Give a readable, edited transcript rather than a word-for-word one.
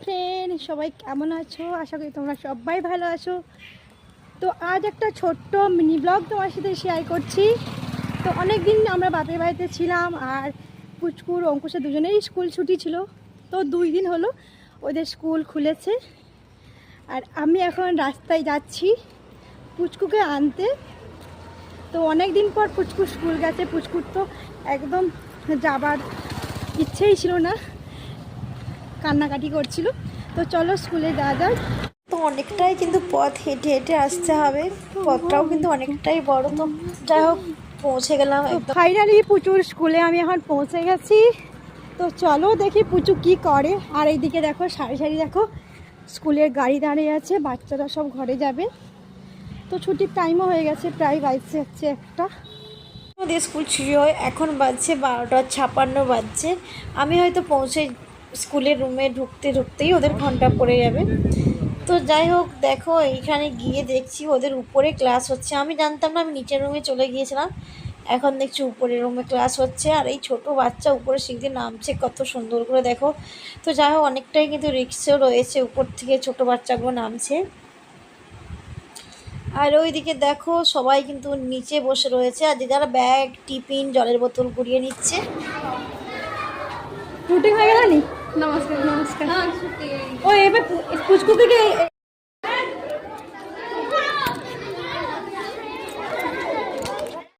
Friend, সবাই কেমন আছো? আশা করি তোমরা সবাই ভালো আছো। তো আজ একটা ছোট্ট মিনি ব্লগ তোমার সাথে শেয়ার করছি। তো অনেক দিন আমরা বাপের বাড়িতে ছিলাম, আর পুচকুর অঙ্কুশের দুজনেরই স্কুল ছুটি ছিল। তো 2 দিন হলো ওদের স্কুল খুলেছে, আর আমি এখন রাস্তায় যাচ্ছি পুচকুকে আনতে। তো অনেক দিন পর পুচকু স্কুল গেছে। পুচকুর তো একদম যাবার ইচ্ছেই ছিল না, কান্নাকাটি করছিল। তো চলো স্কুলে যাওয়া যাক। তো অনেকটাই কিন্তু পথ হেঁটে হেঁটে আসতে হবে, পথটাও কিন্তু অনেকটাই বড়। তো যাই হোক, পৌঁছে গেলাম তো একদম। ফাইনালি পুচুর স্কুলে আমি এখন পৌঁছে গেছি। তো চলো দেখি পুচু কি করে। আর এইদিকে দেখো সারি সারি দেখো স্কুলের গাড়ি দাঁড়িয়ে আছে, বাচ্চারা সব ঘরে যাবে। তো ছুটির টাইমও হয়ে গেছে, প্রায় বাইসে যাচ্ছে একটা। আমাদের স্কুল ছুটি হয়, এখন বাজছে 12:56 বাজছে। আমি হয়তো পৌঁছে স্কুলের রুমে ঢুকতে ঢুকতেই ওদের ঘন্টা পড়ে যাবে। তো যাই হোক, দেখো এইখানে গিয়ে দেখছি ওদের উপরে ক্লাস হচ্ছে। আমি জানতাম না, আমি নিচের রুমে চলে গিয়েছিলাম। এখন দেখছি উপরের রুমে ক্লাস হচ্ছে, আর এই ছোট বাচ্চা উপরে শিখতে নামছে কত সুন্দর করে দেখো। তো যাই হোক, অনেকটাই কিন্তু রিক্সও রয়েছে, উপর থেকে ছোট বাচ্চাগুলো নামছে। আর ওইদিকে দেখো সবাই কিন্তু নিচে বসে রয়েছে, আর যে যারা ব্যাগ টিফিন জলের বোতল কুড়িয়ে নিচ্ছে। রুটিন হয়ে গেল নি? নমস্কার নমস্কার। ও এবার পুচকুকে